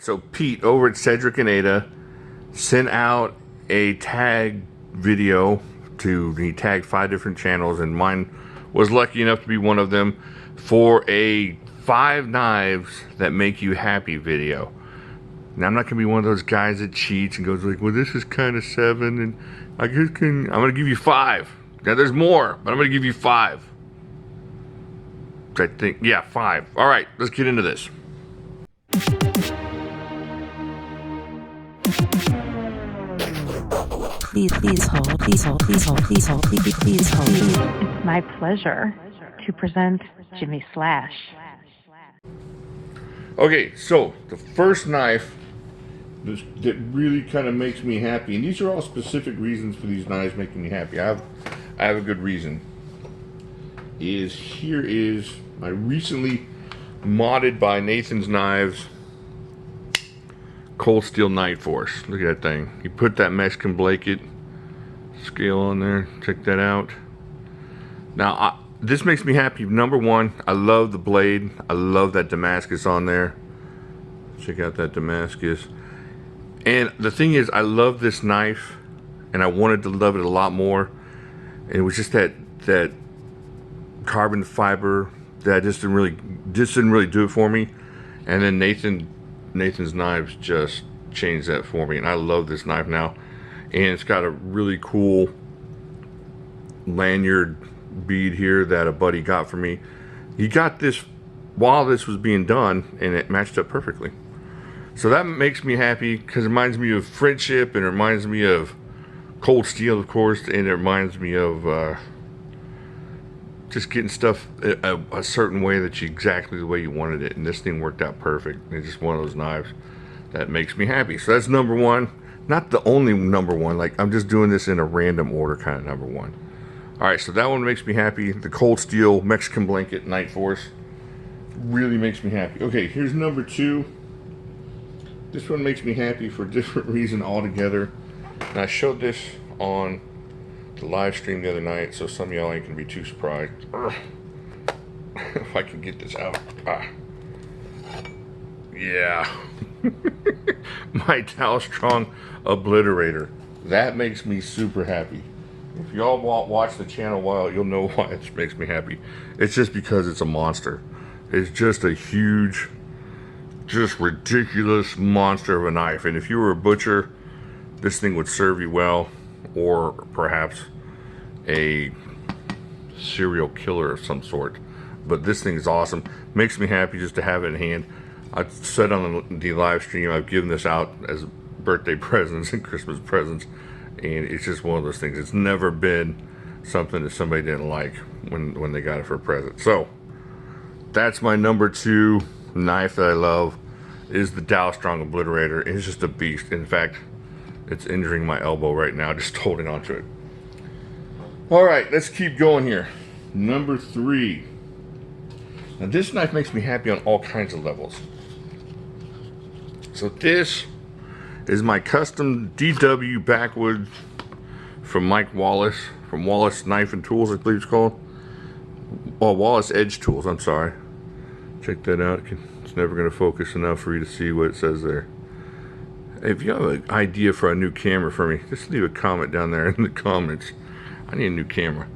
So Pete over at Cedric and Ada sent out a tag video he tagged 5 different channels, and mine was lucky enough to be one of them, for a 5 knives that make you happy video. Now I'm not gonna be one of those guys that cheats and goes like, well, this is kind of 7 and I'm gonna give you 5. Now there's more, but I'm gonna give you 5. I think, yeah, 5. All right, let's get into this. Please hold, please hold, please hold, please hold, please hold. It's my pleasure to present Jimislash. Okay, so the first knife that really kind of makes me happy, and these are all specific reasons for these knives making me happy. I have a good reason. Here is my recently modded by Nathan's Knives cold steel Night Force. Look at that thing. You put that Mexican blanket scale on there. Check that out. Now this makes me happy. Number one, I love the blade. I love that Damascus on there. Check out that Damascus. And the thing is, I love this knife, and I wanted to love it a lot more. And it was just that carbon fiber that just didn't really do it for me. And then Nathan's Knives just changed that for me, and I love this knife now. And it's got a really cool lanyard bead here that a buddy got for me. He got this while this was being done, and it matched up perfectly. So that makes me happy because it reminds me of friendship, and it reminds me of cold steel, of course, and it reminds me of just getting stuff a certain way that exactly the way you wanted it. And this thing worked out perfect. It's just one of those knives that makes me happy. So that's number one. Not the only number one. Like, I'm just doing this in a random order kind of number one. All right, so that one makes me happy. The cold steel Mexican blanket Night Force really makes me happy. Okay, here's number 2. This one makes me happy for a different reason altogether. And I showed this on the live stream the other night, so some of y'all ain't gonna be too surprised. If I can get this out. Yeah. My Dw Strong Obliterator. That makes me super happy. If y'all watch the channel a while, you'll know why it makes me happy. It's just because it's a monster. It's just a huge, just ridiculous monster of a knife. And if you were a butcher, this thing would serve you well, or perhaps a serial killer of some sort. But this thing is awesome. Makes me happy just to have it in hand. I said on the live stream, I've given this out as birthday presents and Christmas presents, and it's just one of those things. It's never been something that somebody didn't like when they got it for a present. So that's my number 2 knife that I love, is the Dw Strong Obliterator. It's just a beast. In fact, it's injuring my elbow right now just holding onto it. All right, let's keep going here. Number 3. Now this knife makes me happy on all kinds of levels. So this is my custom Dw Backwoods from Mike Wallace, from Wallace Knife and Tools, I believe it's called. Oh, Wallace Edge Tools, I'm sorry. Check that out. It's never going to focus enough for you to see what it says there. If you have an idea for a new camera for me, just leave a comment down there in the comments. I need a new camera.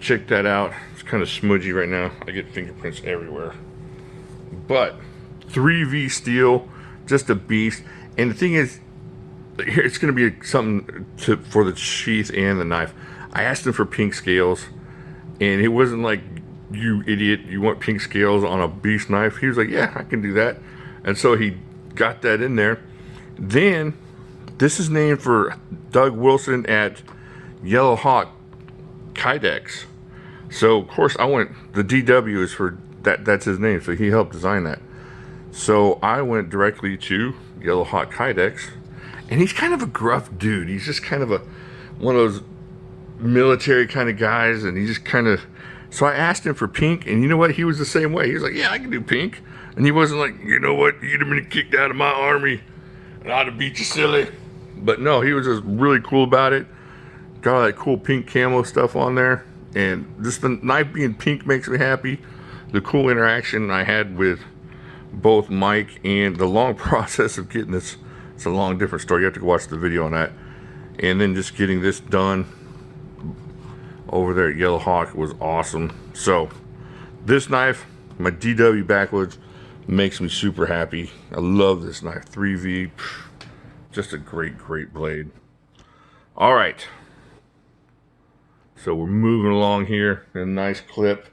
Check that out. It's kind of smudgy right now. I get fingerprints everywhere. But 3V steel, just a beast. And the thing is, here it's going to be something for the sheath and the knife. I asked him for pink scales, and it wasn't like, you idiot, you want pink scales on a beast knife? He was like, yeah, I can do that. And so he got that in there. Then, this is named for Doug Wilson at Yellow Hawk Kydex. So, of course, I went, the DW is for, that's his name, so he helped design that. So, I went directly to Yellow Hawk Kydex, and he's kind of a gruff dude. He's just kind of one of those military kind of guys, and he just kind of, so I asked him for pink, and you know what? He was the same way. He was like, yeah, I can do pink. And he wasn't like, you know what? You'd have been kicked out of my army, and I'd have beat you silly. But no, he was just really cool about it. Got all that cool pink camo stuff on there. And just the knife being pink makes me happy. The cool interaction I had with both Mike and the long process of getting this. It's a long, different story. You have to go watch the video on that. And then just getting this done over there at Yellow Hawk was awesome. So this knife, my Dw Backwoods, makes me super happy. I love this knife. 3V, just a great blade. All right, so we're moving along here in a nice clip.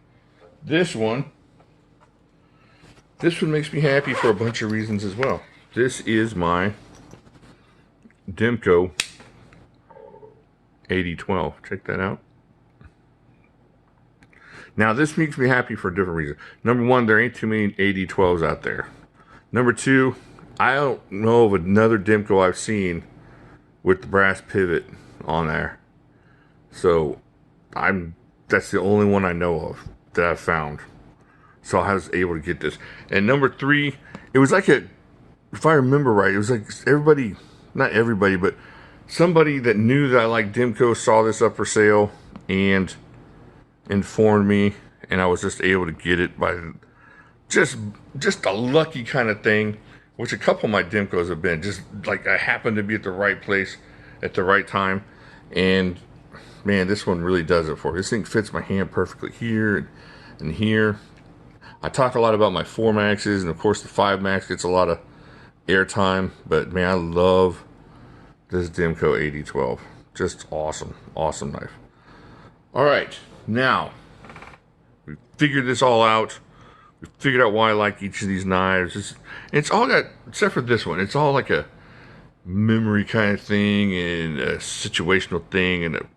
This one makes me happy for a bunch of reasons as well. This is my Demko 8012. Check that out. Now, this makes me happy for a different reason. Number one, there ain't too many 8012s out there. Number two, I don't know of another Demko I've seen with the brass pivot on there. So, that's the only one I know of that I've found. So I was able to get this. And number three, it was like if I remember right, it was like everybody, not everybody, but somebody that knew that I liked Demko saw this up for sale and informed me, and I was just able to get it by just a lucky kind of thing, which a couple of my Demkos have been. Just like I happened to be at the right place at the right time, and man, this one really does it for me. This thing fits my hand perfectly here and here. I talk a lot about my 4 Maxes, and of course the 5 Max gets a lot of airtime, but man, I love this Demko 8012. Just awesome knife. All right, now we figured this all out. We figured out why I like each of these knives. It's all got, except for this one, it's all like a memory kind of thing and a situational thing and a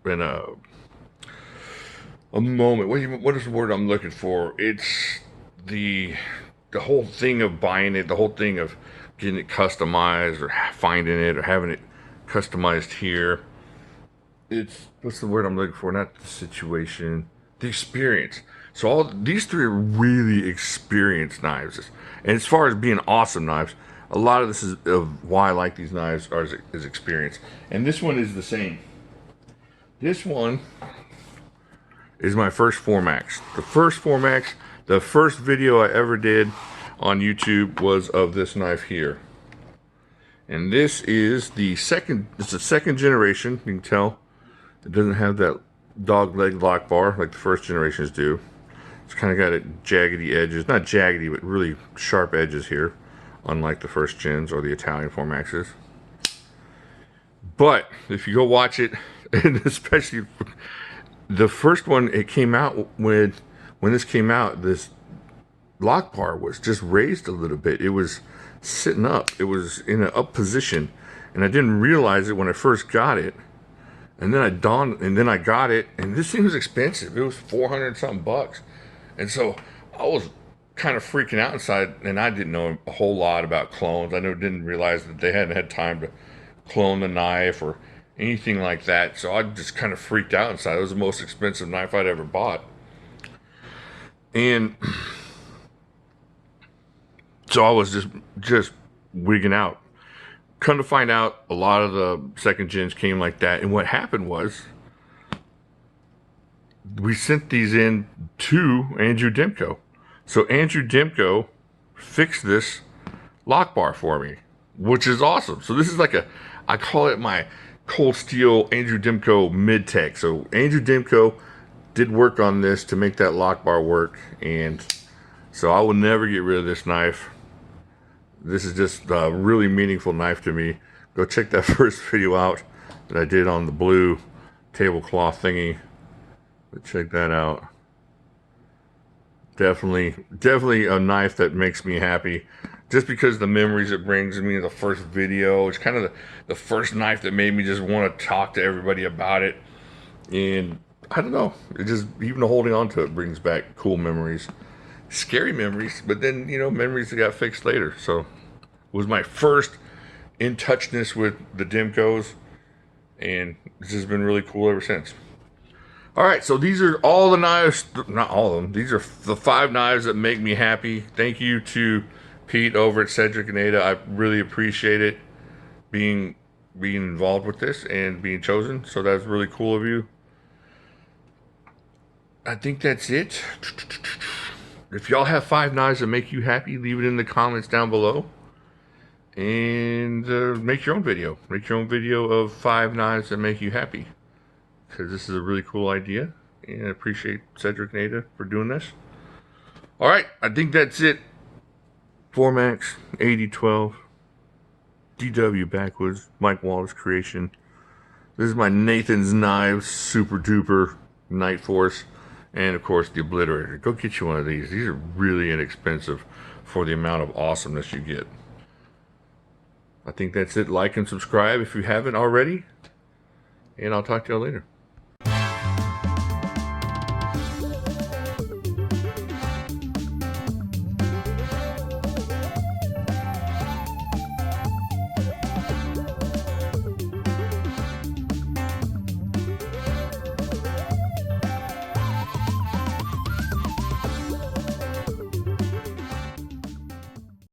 moment. What is the word I'm looking for? It's the whole thing of buying it, the whole thing of getting it customized or finding it or having it customized here. It's, what's the word I'm looking for? Not the situation, the experience. So all these three are really experienced knives. And as far as being awesome knives, a lot of this is of why I like these knives is experience. And this one is the same. This one is my first 4 Max. The first 4 Max, the first video I ever did on YouTube was of this knife here. And this is the second, it's the second generation. You can tell it doesn't have that dog leg lock bar like the first generations do. It's kind of got it jaggedy edges, not jaggedy, but really sharp edges here, unlike the first gens or the Italian 4 Maxes. But if you go watch it, and especially the first one, it came out when this came out, this lock bar was just raised a little bit. It was sitting up. It was in an up position, and I didn't realize it when I first got it. And then I got it, and this thing was expensive. It was 400 something bucks. And so I was kind of freaking out inside, and I didn't know a whole lot about clones. I didn't realize that they hadn't had time to clone the knife or anything like that. So I just kind of freaked out inside. It was the most expensive knife I'd ever bought. And so I was just wigging out. Come to find out, a lot of the second gens came like that. And what happened was, we sent these in to Andrew Demko. So Andrew Demko fixed this lock bar for me, which is awesome. So this is like I call it my cold steel Andrew Demko mid-tech. So Andrew Demko did work on this to make that lock bar work. And so I will never get rid of this knife. This is just a really meaningful knife to me. Go check that first video out that I did on the blue tablecloth thingy. But check that out. Definitely a knife that makes me happy. Just because the memories it brings me, the first video. It's kind of the first knife that made me just want to talk to everybody about it. And I don't know. It just, even holding on to it brings back cool memories. Scary memories, but then, you know, memories that got fixed later. So it was my first in touchness with the Demkos, and this has been really cool ever since. All right, so these are all the knives, not all of them. These are the 5 knives that make me happy. Thank you to Pete over at Cedric and Ada. I really appreciate it being involved with this and being chosen. So that's really cool of you. I think that's it. if y'all have 5 knives that make you happy, leave it in the comments down below. And make your own video. Make your own video of 5 knives that make you happy. Because this is a really cool idea. And I appreciate Cedric and Ada for doing this. Alright, I think that's it. 4max 8012 Dw Backwoods, Mike Wallace creation. This is my Nathan's Knives Super Duper Night Force. And of course the Obliterator. Go get you one of these. These are really inexpensive for the amount of awesomeness you get. I think that's it. Like and subscribe if you haven't already. And I'll talk to y'all later.